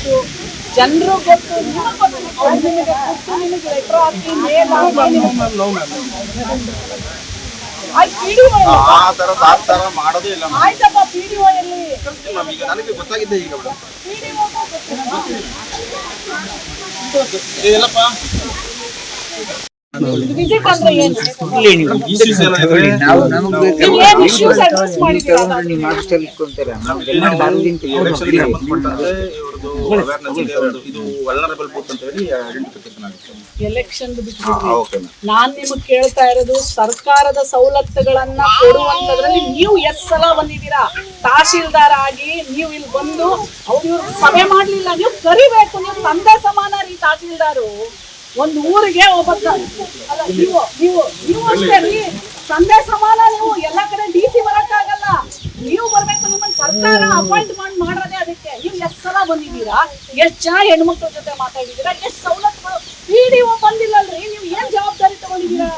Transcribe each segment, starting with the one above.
ಗೊತ್ತು, ಜನರು ಗೊತ್ತು, ನಿಮಗೆ ಗೊತ್ತು. ಅವ್ರು ನಿಮಗೆ ಗೊತ್ತು, ನಿಮಗೆ ಲೆಟರ್ ಹಾಕಿ ಮೇಲ್ ಹಾಕಿ ಆಯ್ತಪ್ಪ. PDO ಎಲ್ಲಿ? ವಿಸಿಟ್ ಅಂದ್ರೆ ಏನು? ಇಶ್ಯೂಸ್ ಅಡ್ರೆಸ್ ಮಾಡಿದ್ದೀರಾ? ಎಲೆಕ್ಷನ್ ನಾನ್ ನಿಮಗ್ ಕೇಳ್ತಾ ಇರೋದು, ಸರ್ಕಾರದ ಸವಲತ್ತುಗಳನ್ನ ಕೊಡುವಂತದ್ರಲ್ಲಿ ನೀವು ಎಷ್ಟು ಸಲ ಬಂದಿದ್ದೀರಾ? ತಹಶೀಲ್ದಾರ್ ಆಗಿ ನೀವು ಇಲ್ಲಿ ಬಂದು ಅವ್ರು ಸಭೆ ಮಾಡ್ಲಿಲ್ಲ, ನೀವು ಕರಿಬೇಕು. ನೀವು ತಂದೆ ಸಮಾನ ರೀ ತಹಶೀಲ್ದಾರು. ಒಂದು ಊರಿಗೆ ಒಬ್ಬ ಅಲ್ಲ, ನೀವು ಅಷ್ಟೇ ರೀ, ತಂದೆ ಸಮಾನ. ನೀವು ಎಲ್ಲ ಕಡೆ DC ಬರಕ್ಕಾಗಲ್ಲ, ನೀವು ಬರ್ಬೇಕು. ನಿಮ್ಮನ್ನ ಸರ್ಕಾರ ಅಪಾಯಿಂಟ್ಮೆಂಟ್ ಮಾಡೋದೇ ಅದಕ್ಕೆ. ನೀವು ಎಷ್ಟು ಸಲ ಬಂದಿದ್ದೀರಾ? ಎಷ್ಟು ಜನ ಹೆಣ್ಮಕ್ಳ ಜೊತೆ ಮಾತಾಡಿದ್ದೀರಾ? ಎಷ್ಟು ಸವಲತ್ತುಗಳು? PDO ಬಂದಿಲ್ಲಲ್ರಿ, ನೀವು ಏನ್ ಜವಾಬ್ದಾರಿ ತಗೊಂಡಿದ್ದೀರಾ?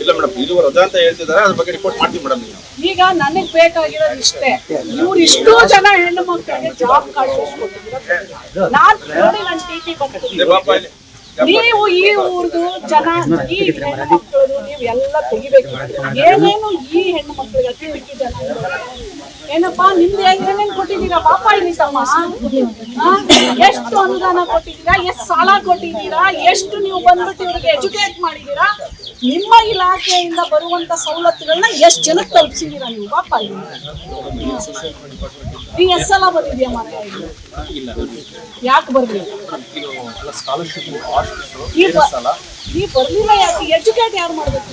ಇಲ್ಲ ಮೇಡಮ್, ಇದು ರಜಾ ಅಂತ ಹೇಳ್ತಿದ್ದಾರೆ, ಅದ್ರ ಬಗ್ಗೆ ರಿಪೋರ್ಟ್ ಮಾಡ್ತೀವಿ ಮೇಡಮ್. ಈಗ ನನಗ್ ಬೇಕಾಗಿರೋದು ಇಷ್ಟೇ, ಇವ್ರು ಇಷ್ಟೋ ಜನ ಹೆಣ್ಣು ಮಕ್ಕಳಿಗೆ ಜಾಬ್ ಕಾರ್ಡ್ ಕೊಟ್ಟಿದ್ದೀರಾ. ನಾನ್ ನೋಡಿ ನನ್ನ TT ಬರ್ತೀನಿ. ನೀವು ಈ ಊರ್ದು ಜನ, ಈ ಹೆಣ್ಣು ಮಕ್ಕಳು ನೀವು ಎಲ್ಲ ತೆಗಿಬೇಕು. ಏನೇನು ಈ ಹೆಣ್ಣು ಮಕ್ಕಳಿಗೆ ಅತಿ ಜನ ಏನಪ್ಪಾ ನಿಮ್ದು ಏನೇನು ಕೊಟ್ಟಿದ್ದೀರಾ? ಪಾಪ ಇಲ್ಲಿ ತಮ್ಮ, ಎಷ್ಟು ಅನುದಾನ ಕೊಟ್ಟಿದ್ದೀರಾ? ಎಷ್ಟು ಸಾಲ ಕೊಟ್ಟಿದ್ದೀರಾ? ಎಷ್ಟು ನೀವು ಬಂದ್ಬಿಟ್ಟು ಇವ್ರಿಗೆ ಎಜುಕೇಟ್ ಮಾಡಿದ್ದೀರಾ? ನಿಮ್ಮ ಇಲಾಖೆಯಿಂದ ಬರುವಂತ ಸವಲತ್ತುಗಳನ್ನ ಎಷ್ಟು ಜನಕ್ಕೆ ತಲುಪಿಸಿದ್ದೀರಾ ನೀವು? ಪಾಪ ಇಲ್ಲಿ ನೀ ಎಷ್ಟು ಸಲ ಬಂದಿದ್ಯಾ ಮನೆ? ಯಾಕೆ ಬರ್ಲಿಲ್ಲ? ಈ ಬರ್ಲಿಲ್ಲ ಯಾಕೆ? ಎಜುಕೇಟ್ ಯಾರು ಮಾಡ್ಬೇಕು?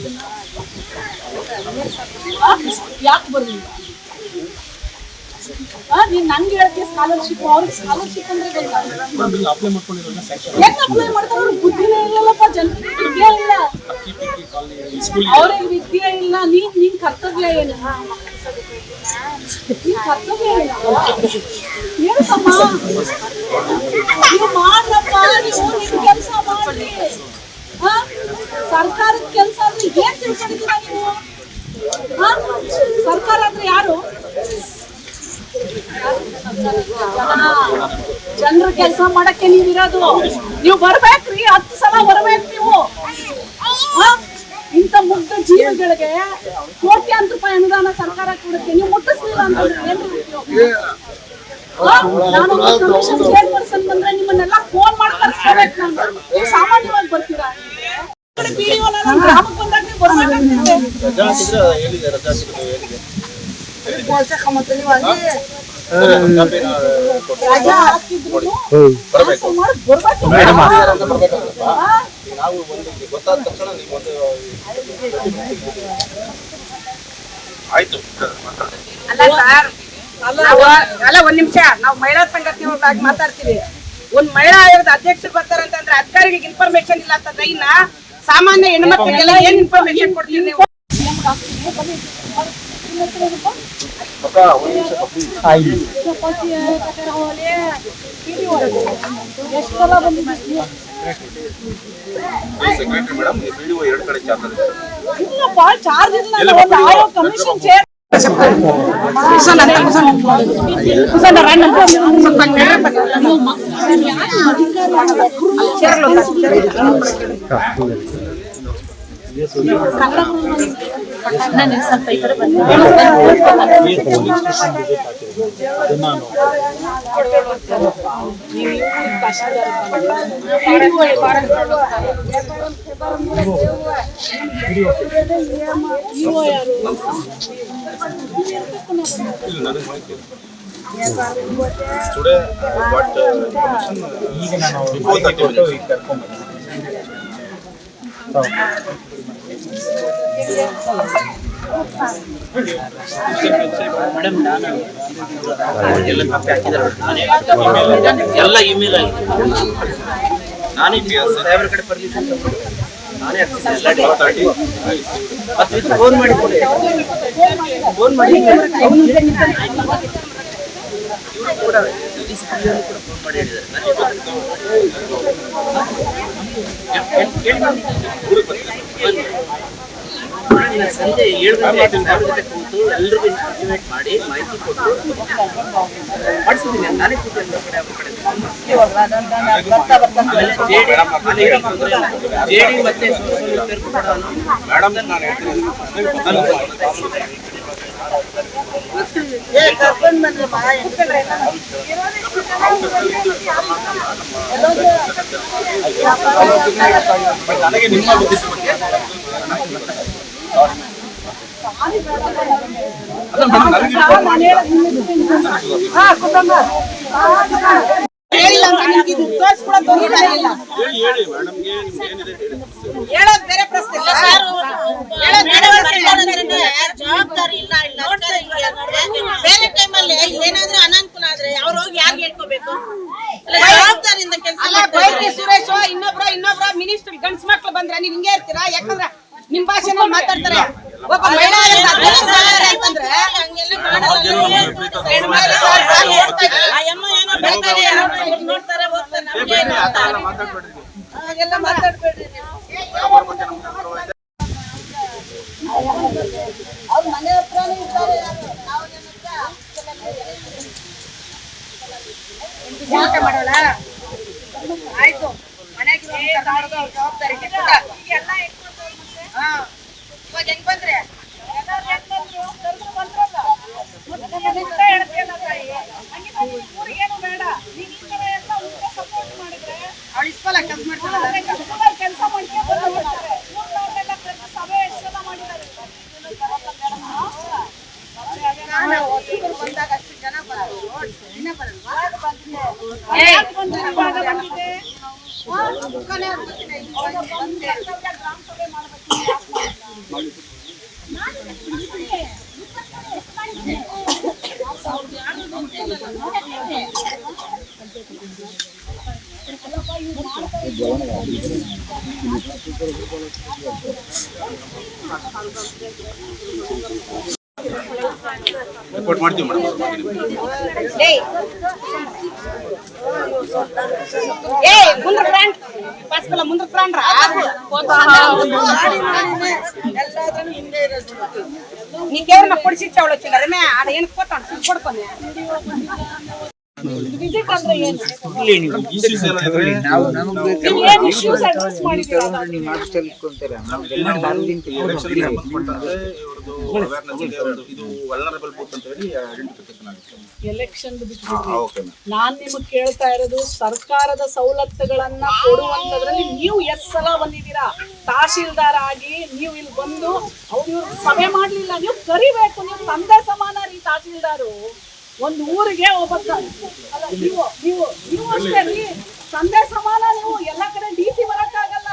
ಯಾಕೆ ಬರ್ಲಿಲ್ಲ? ನೀನ್ ನಂಗೆ ಹೇಳ್ತೀಯ ಸ್ಕಾಲರ್ಶಿಪ್, ಅವ್ರಿಗೆ ಸ್ಕಾಲರ್ಶಿಪ್ ಅಂದ್ರೆ ಹೆಂಗ್ ಅಪ್ಲೈ ಮಾಡ್ತಾರೆ? ಅವ್ರಿಗೆ ಬುದ್ಧಿನೇ ಇಲ್ಲಲ್ಲಪ್ಪ, ಜನರಿಗೆ ವಿದ್ಯೆ ಇಲ್ಲ, ಅವ್ರಿಗೆ ವಿದ್ಯೆ ಇಲ್ಲ. ನೀನ್ ಕರ್ತವ್ಯ ಏನು? ನೀನ್ ಕರ್ತವ್ಯ ಏನಮ್ಮ? ನೀವು ಮಾಡ್ರಪ್ಪ, ನೀವು ನಿಮ್ ಕೆಲಸ ಮಾಡ್ರಿ. ಸರ್ಕಾರದ ಕೆಲಸ ಅಂದ್ರೆ ಏನ್ ತಿಳ್ಕೊಂಡಿದ್ದೀರಾ ನೀವು? ಸರ್ಕಾರ ಅಂದ್ರೆ ಯಾರು? ಜನರ ಕೆಲಸ ಮಾಡಕ್ಕೆ ನೀವಿರೋದು. ನೀವು ಬರ್ಬೇಕ್ರಿ, 10 ಸಲ ಬರ್ಬೇಕು ನೀವು. ಇಂಥ ಮುಗ್ಧ ಜೀವಗಳಿಗೆ ಕೋಟ್ಯಾಂತರ ರೂಪಾಯಿ ಅನುದಾನ ಸರ್ಕಾರ ಕೊಡುತ್ತೆ, ನೀವು ಮುಟ್ಟಿಸ್ಲಿಲ್ಲ ಅಂತಂದ್ರೆ ಏನ್ರಿ? ನಾನು ಕಮಿಷನ್ ಚೇರ್ಪರ್ಸನ್ ಬಂದ್ರೆ ನಿಮ್ಮನ್ನೆಲ್ಲ ಫೋನ್ ಮಾಡಿ ಕರ್ಸ್ಕೋಬೇಕು. ನಾನು ನೀವು ಸಾಮಾನ್ಯವಾಗಿ ಬರ್ತೀರಾ? PDO ಗ್ರಾಮಕ್ಕೆ ಬಂದಾಗ ನೀವು ಬರ್ಬೇಕಾಗ್ತದೆ. ರಜಾ ಹಾಕಿದ್ರು ಅಲ್ಲ ಒಂದ್ ನಿಮಿಷ, ನಾವು ಮಹಿಳಾ ಸಂಘಟನೆಗಳಾಗಿ ಮಾತಾಡ್ತೀವಿ. ಒಂದ್ ಮಹಿಳಾ ಆಯೋಗದ ಅಧ್ಯಕ್ಷರು ಬರ್ತಾರಂತಂದ್ರೆ ಅಧಿಕಾರಿಗೆ ಇನ್ಫಾರ್ಮೇಶನ್ ಇಲ್ಲ ಅಂತಂದ್ರೆ ಇನ್ನ ಸಾಮಾನ್ಯ ಹೆಣ್ಮಕ್ಳಿಗೆಲ್ಲ ಏನ್ ಇನ್ಫಾರ್ಮೇಶನ್ ಕೊಡ್ತೀವಿ ನೀವು? ಚಾರ್ಜ್ ಕಮಿಷನ್ ಚೇರ್ ಸ್ವಲ್ಪ ಈ ಕಡೆ ಬಂದು Today I got information before that madam ನಾನು ಎಲ್ಲ ಕಾಪಿ ಹಾಕಿದ್ದಾರೆ, ಎಲ್ಲ ಇಮೇಲ್ ಆಗಿದೆ. ನಾನೇ ಸಾಹೇಬ್ರ ಕಡೆ ಪರ್ಮಿಷನ್ ನಾನೇ ಮತ್ತೆ ಫೋನ್ ಮಾಡಿ ಫೋನ್ ಮಾಡಿ ಕೂಡ ಫೋನ್ ಮಾಡಿ ಹೇಳಿದ್ದಾರೆ. ನಾನು ಸಂಜೆ 7 ಗಂಟೆ ಜೊತೆ ಕೂತು ಎಲ್ರಿಗೂ ಇನ್ಫಾರ್ಮೇಟ್ ಮಾಡಿ ಮಾಹಿತಿ ಕೊಟ್ಟು ಮಾಡಿಸಿದ್ದೀನಿ. ನಾನೇ ಕೂತಿದ್ದೆ ಕಡೆ ಜೆಡಿ ಮತ್ತೆ ಮೇಡಮ್ ನಾನು ಹೇಳ್ತೀನಿ ನನಗೆ ನಿಮ್ಮ ಬುದ್ಧಿ ಹೇಳಿಲ್ಲ ಅಂತ ನಿಮ್ಗೆ ಇದು ತೋರಿಸ್ಕೊಳಕ್ ಹೋಗಿಲ್ಲ. ಹೇಳಿ ಮೇಡಮ್ಗೆ ನಿಮ್ಗೆ ಏನಿದೆ ಹೇಳಿ. ಹೇಳೋದ್ ಬೇರೆ ಪ್ರಶ್ನೆ ಸರ್. ಹೇಳೋದ್ ಬೇರೆ ಪ್ರಶ್ನೆ. ಜವಾಬ್ದಾರಿ ಇಲ್ಲ ಬೇರೆ ಟೈಮಲ್ಲಿ ಏನಾದ್ರೂ ಅನಾನುಕೂಲ ಆದ್ರೆ ಅವ್ರು ಹೋಗಿ ಯಾರು ಹೇಳ್ಕೋಬೇಕು? ಜವಾಬ್ದಾರಿಯಿಂದ ಕೆಲಸ ಅಲ್ಲ, ಬೈರಿ ಸುರೇಶ್ ಇನ್ನೊಬ್ರ ಮಿನಿಸ್ಟರ್ ಗಂಡ್ಸ್ ಮಕ್ಳು ಬಂದ್ರೆ ನೀವ್ ಹಿಂಗೆ ಇರ್ತೀರಾ? ಯಾಕಂದ್ರೆ ನಿಮ್ ಭಾಷೆನಲ್ಲಿ ಮಾತಾಡ್ತಾರೆ. ಒಬ್ಬ ಮಹಿಳಾ ಅಂತಂದ್ರೆ ಹಂಗೆಲ್ಲ ಮಾಡಲ್ಲ. ಆ ಅಮ್ಮ ಏನೋ ಬೇಕಾದ್ರೆ ನೋಡ್ತಾರೆ ಹೋಗ್ತಾರೆ, ನಮ್ಗೆ ಏನು ಹಾಗೆಲ್ಲ ಮಾತಾಡ್ಬೇಡ್ರಿ ನೀವು. ಅವ್ರ ಮನೆ ಹತ್ರನೇ ಇದ್ದಾರೆ. ಊಟ ಮಾಡೋಣ ಆಯ್ತು. ಮನೆಗಿರೋ ಮಾಡೋದು ಅವ್ರ ಜವಾಬ್ದಾರಿ. ಇವಾಗ ಹೆಂಗ್ ಬಂದ್ರೆ ಅವ್ಳು ಇಸ್ಕೊಲ್ಲ ಕೆಲಸ ಮಾಡ್ತಾಳೆ. ಹೊಸಬ್ರು ಬಂದಾಗ ಅಷ್ಟು ಜನ ಬರೋದು ಇನ್ನ ಬರಲ್ವಾ? ರಿಪೋರ್ಟ್ ಮಾಡ್ತೀವಿ ಮೇಡಮ್. ಮುಂದಕ್ಕೆ ಬ್ರಾಂಡ್ ಪಾಸ್ಕಲ್ಲ ಮುಂದಕ್ಕೆ ಬ್ರಾಂಡ್ರ ನಿಂಗೇನ ಕೊಡಿಸಿಚ್ಚ ಅವಳು ಚಿಲ್ಲರೆ ಅದೇನು ಕೊಡ್ತಾನೆ ಕೊಡ್ಕೊನೆ. ವಿಸಿಟ್ ಅಂದ್ರೆ ಏನು? ಇಶ್ಯೂಸ್ ಏನಾದ್ರೆ ಏನ್ ಇಶ್ಯೂಸ್ ಅಡ್ರೆಸ್ ಮಾಡಿದ್ದೀರಾ? ಎಲೆಕ್ಷನ್ಗೆ ಸಂಬಂಧಪಟ್ಟಂತೆ ಇವ್ರದ್ದು ಅವೇರ್ನೆಸ್ ಇದೆ. ಇದು ವಲ್ನರಬಲ್ ಬೂತ್ ಅಂತ ಹೇಳಿ ಐಡೆಂಟಿಫಿಕೇಶನ್ ಆಗುತ್ತೆ. Election okay ma'am. ನಾನ್ ನಿಮಗ್ ಕೇಳ್ತಾ ಇರೋದು ಸರ್ಕಾರದ ಸವಲತ್ತುಗಳನ್ನ ಕೊಡುವಂತದ್ರಲ್ಲಿ ನೀವು ಎಷ್ಟು ಸಲ ಬಂದಿದ್ದೀರಾ? ತಹಶೀಲ್ದಾರ್ ಆಗಿ ನೀವು ಇಲ್ಲಿ ಬಂದು ಅವ್ರು ಸಭೆ ಮಾಡ್ಲಿಲ್ಲ, ನೀವು ಕರಿಬೇಕು. ನೀವು ತಂದೆ ಸಮಾನ ರೀ ತಹಶೀಲ್ದಾರು. ಒಂದು ಊರಿಗೆ ಒಬ್ಬ ಅಲ್ಲ ನೀವು ನೀವು ನೀವು ಅಷ್ಟೇ ರೀ, ತಂದೆ ಸಮಾನ. ನೀವು ಎಲ್ಲಾ ಕಡೆ DC ಬರಕ್ಕಾಗಲ್ಲ,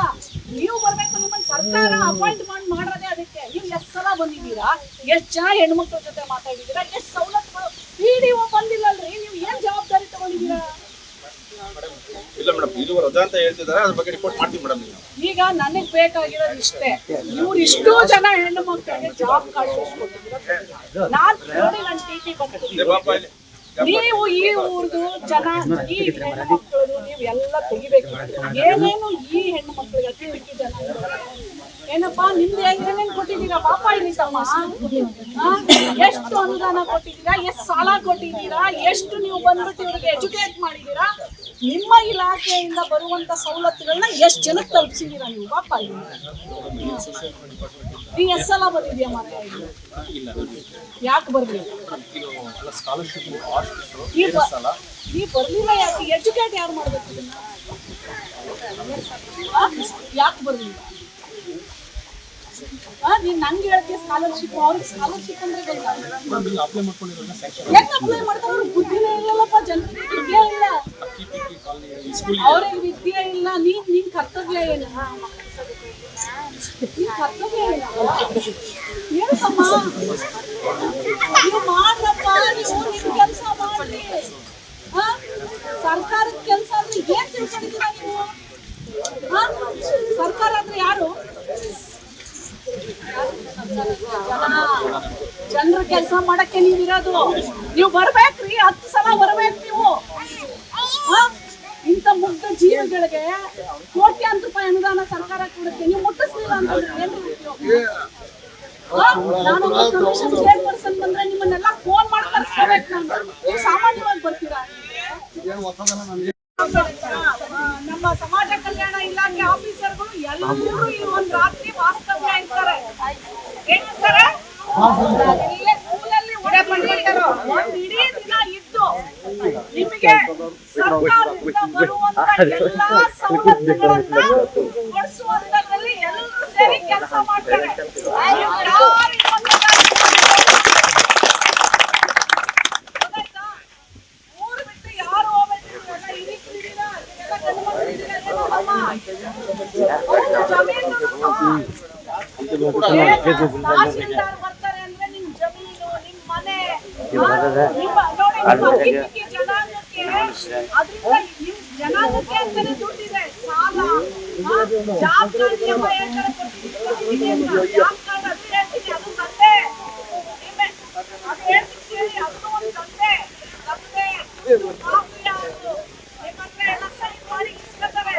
ನೀವು ಬರ್ಬೇಕು. ನಿಮ್ಮನ್ನ ಸರ್ಕಾರ ಅಪಾಯಿಂಟ್ಮೆಂಟ್ ಮಾಡೋದೇ ಅದಕ್ಕೆ. ನೀವು ಎಷ್ಟು ಸಲ ಬಂದಿದ್ದೀರಾ? ಎಷ್ಟು ಜನ ಹೆಣ್ಮಕ್ಳ ಜೊತೆ ಮಾತಾಡಿದ್ದೀರಾ? ಎಷ್ಟು ಸವಲತ್ತುಗಳು? PDO ಬಂದಿಲ್ಲಲ್ರಿ, ನೀವು ಏನ್ ಜವಾಬ್ದಾರಿ ತಗೊಂಡಿದ್ದೀರಾ? ಇಲ್ಲ ಮೇಡಮ್, ಇದು ರಜಾ ಅಂತ ಹೇಳ್ತಿದ್ದಾರೆ, ಅದ್ರ ಬಗ್ಗೆ ರಿಪೋರ್ಟ್ ಮಾಡ್ತೀವಿ ಮೇಡಮ್. ಈಗ ನನಗ್ ಬೇಕಾಗಿರೋದು ಇಷ್ಟೇ, ಇವ್ರು ಇಷ್ಟೋ ಜನ ಹೆಣ್ಣು ಮಕ್ಕಳಿಗೆ ಜಾಬ್ ಕಾರ್ಡ್ ನಾನ್ ನೋಡಿ ನನ್ನ TP ಬಂದ್ಬಿಟ್ಟು ನೀವು ಈ ಊರ್ದು ಜನ ಈ ಹೆಣ್ಣು ಮಕ್ಕಳದು ನೀವು ಎಲ್ಲ ತೆಗಿಬೇಕು. ಏನೇನು ಈ ಹೆಣ್ಣು ಮಕ್ಕಳಿಗೆ ಅತಿ ಮಿಕ್ಕಿ ಜನ ಏನಪ್ಪಾ ನಿಮ್ದು ಏನೇನು ಕೊಟ್ಟಿದ್ದೀರಾ? ಪಾಪ ಇಲ್ಲಿ ತಮ್ಮ ಎಷ್ಟು ಅನುದಾನ ಕೊಟ್ಟಿದ್ದೀರಾ? ಎಷ್ಟು ಸಾಲ ಕೊಟ್ಟಿದ್ದೀರಾ? ಎಷ್ಟು ನೀವು ಬಂದ್ಬಿಟ್ಟು ಇವ್ರಿಗೆ ಎಜುಕೇಟ್ ಮಾಡಿದ್ದೀರಾ? ನಿಮ್ಮ ಇಲಾಖೆಯಿಂದ ಬರುವಂತ ಸವಲತ್ತುಗಳನ್ನ ಎಷ್ಟು ಜನಕ್ಕೆ ತಲುಪಿಸಿದ್ದೀರಾ ನೀವು? ಪಾಪ ಇಲ್ಲಿ ನೀ ಎಷ್ಟು ಸಲ ಬಂದಿದ್ಯಾ ಮಾತ್ರ? ಯಾಕೆ ಬರ್ಲಿಲ್ಲ? ನೀ ಬರ್ಲಿಲ್ಲ ಯಾಕೆ? ಎಜುಕೇಟ್ ಯಾರು ಮಾಡ್ಬೇಕು ಇದನ್ನ? ಯಾಕೆ ಬರ್ಲಿಲ್ಲ? ನೀನ್ ನಂಗೆ ಹೇಳ್ತೀಯ ಸ್ಕಾಲರ್ಶಿಪ್, ಅವ್ರಿಗೆ ಸ್ಕಾಲರ್ಶಿಪ್ ಅಂದ್ರೆ ಹೆಂಗ್ ಅಪ್ಲೈ ಮಾಡ್ತಾರೆ? ಅವ್ರಿಗೆ ಬುದ್ಧಿನೇ ಇಲ್ಲಲ್ಲಪ್ಪ, ಜನರಿಗೆ ವಿದ್ಯೆ ಇಲ್ಲ, ಅವ್ರಿಗೆ ವಿದ್ಯೆ ಇಲ್ಲ. ನಿನ್ ಕರ್ತವ್ಯ ಏನು? ನಿನ್ ಕರ್ತವ್ಯ ಏನಮ್ಮ? ನೀವು ಮಾಡ್ರಪ್ಪ, ನೀವು ನಿಮ್ ಕೆಲಸ ಮಾಡ್ರಿ. ಸರ್ಕಾರದ ಕೆಲಸ ಅಂದ್ರೆ ಏನ್ ತಿಳ್ಕೊಂಡಿದ್ದೀರಾ ನೀವು? ಸರ್ಕಾರ ಅಂದ್ರೆ ಯಾರು? ಜನರ ಕೆಲಸ ಮಾಡಕ್ಕೆ ನೀವಿರೋದು. ನೀವು ಬರ್ಬೇಕ್ರಿ, 10 ಸಲ ಬರ್ಬೇಕು ನೀವು. ಇಂಥ ಮುಗ್ಧ ಜೀವಿಗಳಿಗೆ ಕೋಟ್ಯಾಂತರ ರೂಪಾಯಿ ಅನುದಾನ ಸರ್ಕಾರ ಕೊಡುತ್ತೆ, ನೀವು ಮುಟ್ಟಿಸ್ಲಿಲ್ಲ ಅಂತಂದ್ರೆ ಏನ್ ನಾನು ಕಮಿಷನ್ ಚೇರ್ಪರ್ಸನ್ ಬಂದ್ರೆ ನಿಮ್ಮನ್ನೆಲ್ಲ ಫೋನ್ ಮಾಡಿ ಕರ್ಸ್ಕೋಬೇಕು ನಾನು. ನೀವು ಸಾಮಾನ್ಯವಾಗಿ ಬರ್ತೀರಾ? ನಮ್ಮ ಸಮಾಜ ಕಲ್ಯಾಣ ಇಲಾಖೆ ಆಫೀಸರ್ಗಳು ಎಲ್ಲರೂ ಈ ಒಂದು ರಾತ್ರಿ ವಾಸ್ತವ್ಯ ಇರ್ತಾರೆ. ಏನಿರ್ತಾರೆ? ಇಲ್ಲೇ ಸ್ಕೂಲಲ್ಲಿ ಒಂದು ಇಡೀ ದಿನ ಇದ್ದು ನಿಮಗೆ ಸರ್ಕಾರದಿಂದ ಬರುವಂತ ಎಲ್ಲಾ ಸವಲತ್ತುಗಳನ್ನ ಕೊಡಿಸುವಂತದ್ರಲ್ಲಿ ಎಲ್ಲರೂ ಸೇರಿ ಕೆಲಸ ಮಾಡ್ತಾರೆ. ಊರು ಬಿಟ್ಟು ಯಾರು ಹೋಗ್ಬೇಕು ಇಡೀ ತಹಶೀಲ್ದಾರ್ ಬರ್ತಾರೆ ಅಂದ್ರೆ ನಿಮ್ ಜಮೀನು, ನಿಮ್ ಮನೆ, ನೋಡಿ ಜನಾಂಗಕ್ಕೆ ಅದ್ರಿಂದ ನಿಮ್ ಜನಾಂಗಕ್ಕೆ ಅಂತಾನೆ ದುಡ್ಡಿದೆ. ಸಾಲ ಜಾಬ್ ಕಾರ್ಡ್ ಎಂಬ ಹೇಳ್ತಾರೆ ಕೊಟ್ಟಿದ್ದೀನಿ ಅಂತ. ಜಾಬ್ ಕಾರ್ಡ್ ಅದು ಹೇಳ್ತೀನಿ, ಅದು ತಂದೆ ಅದು ಹೇಳ್ತೀನಿ ಕೇಳಿ, ಅದು ಒಂದು ತಂದೆ ಮಾಫಿಯಾ ಅದು. ಯಾಕಂದ್ರೆ ಎಲ್ಲ ಸರಿ ಮಾಡಿ ಇಸ್ಕೊತಾರೆ,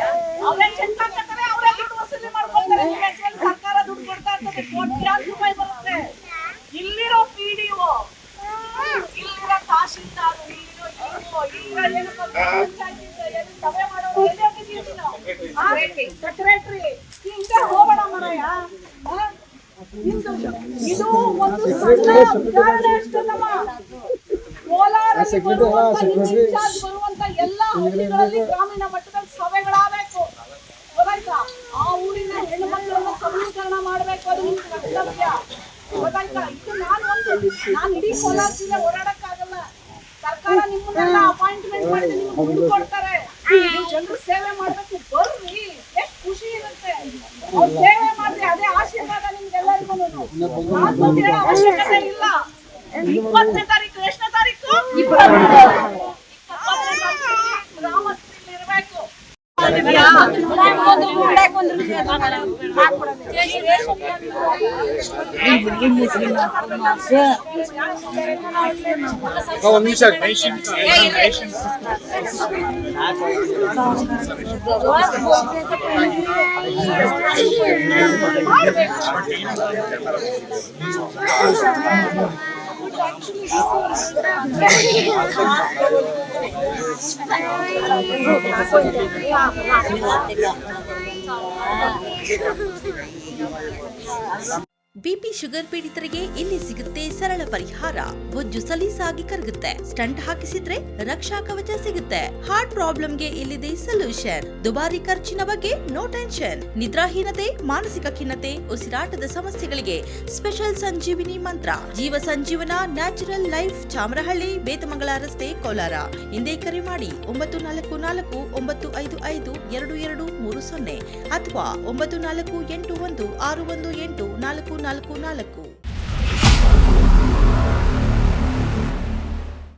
ಅವರೇ ಚೆಕ್ ಹಾಕತಾರೆ, ಅವರೇ ದುಡ್ಡು ವಸೂಲಿ ಮಾಡ್ಕೊಳ್ತಾರೆ. ನಿಮ್ಮ ಹೆಸರಲ್ಲಿ ಸರ್ಕಾರ ದುಡ್ಡು ಕೊಡ್ತಾ ಇರ್ತದೆ, ಕೋಟ್ಯಾಂತರ ರೂಪಾಯಿ ಬರುತ್ತೆ. ಇಲ್ಲಿರೋ PDO, ಇಲ್ಲಿರೋ ತಹಶೀಲ್ದಾರ್, ಇಲ್ಲಿರೋ EO, ಇಲ್ಲಿರೋ ಏನಪ್ಪ ಪಂಚಾಯತ್ ಸಭೆ ಮಾಡೋರು ಎಲ್ಲಿ ಹೋಗಿದ್ದೀವಿ ನಾವು? ಸೆಕ್ರೆಟರಿ ಹಿಂಗೆ ಹೋಗೋಣ ಮರಯ್ಯ. ಇದು ಒಂದು ಸಣ್ಣ ಉದಾಹರಣೆ ಅಷ್ಟೇ. ನಮ್ಮ ಕೋಲಾರಲ್ಲಿ ಬರುವಂತ ಎಲ್ಲಾ ಹಳ್ಳಿಗಳಲ್ಲಿ ಗ್ರಾಮೀಣ ಮಟ್ಟದಲ್ಲಿ ಸಭೆಗಳಾಗಬೇಕು. ಗೊತ್ತಾಯ್ತಾ? ಆ ಊರಿನ ಹೆಣ್ಣು ಮಕ್ಕಳನ್ನ ಸಬಲೀಕರಣ ಮಾಡ್ಬೇಕು, ಅದು ನಿಮ್ ಕರ್ತವ್ಯ. ಗೊತ್ತಾಯ್ತಾ? ಇದು ನಾನು ಇಡೀ ಕೋಲಾರ ಜಿಲ್ಲೆ ಓಡಾಡಕ್ಕಾಗಲ್ಲ. ಸರ್ಕಾರ ನಿಮ್ಮನ್ನೆಲ್ಲ ಅಪಾಯಿಂಟ್ಮೆಂಟ್ ಮಾಡಿ ನಿಮ್ಗೆ ದುಡ್ಡು ಕೊಡ್ತಾರೆ. ನೀವು ಜನರು ಸೇವೆ ಮಾಡ್ಬೇಕು, ಬರ್ರಿ, ಎಷ್ಟು ಖುಷಿ ಇರುತ್ತೆ. ಅವ್ರು ಸೇವೆ ಮಾಡಿದ್ರೆ ಅದೇ ಆಶೀರ್ವಾದ ನಿಮ್ಗೆಲ್ಲರಿಗೂ. ನಾನು ಬಂದಿರೋ ಅವಶ್ಯಕತೆ ಇಲ್ಲ. 20ನೇ ತಾರೀಕು, ಎಷ್ಟನೇ ತಾರೀಕು? 20ನೇ ತಾರೀಕು ಗ್ರಾಮಸ್ಥರಲ್ಲಿ ಇರಬೇಕು. ಒಂದು ನಿಮಿಷ ಬಿಪಿ ಶುಗರ್ ಪೀಡಿತರಿಗೆ ಇಲ್ಲಿ ಸಿಗುತ್ತೆ ಸರಳ ಪರಿಹಾರ. ಬೊಜ್ಜು ಸಲೀಸಾಗಿ ಕರಗುತ್ತೆ. ಸ್ಟಂಟ್ ಹಾಕಿಸಿದ್ರೆ ರಕ್ಷಾ ಕವಚ ಸಿಗುತ್ತೆ. ಹಾರ್ಟ್ ಪ್ರಾಬ್ಲಮ್ಗೆ ಇಲ್ಲಿದೆ ಸೊಲ್ಯೂಷನ್. ದುಬಾರಿ ಖರ್ಚಿನ ಬಗ್ಗೆ ನೋ ಟೆನ್ಷನ್. ನಿದ್ರಾಹೀನತೆ, ಮಾನಸಿಕ ಖಿನ್ನತೆ, ಉಸಿರಾಟದ ಸಮಸ್ಯೆಗಳಿಗೆ ಸ್ಪೆಷಲ್ ಸಂಜೀವಿನಿ ಮಂತ್ರ. ಜೀವ ಸಂಜೀವನ ನ್ಯಾಚುರಲ್ ಲೈಫ್, ಚಾಮರಹಳ್ಳಿ, ಬೇತಮಂಗಲ ರಸ್ತೆ, ಕೋಲಾರ. ಹಿಂದೆ ಕರೆ ಮಾಡಿ 944-955-2230 ಅಥವಾ 9481-618-444.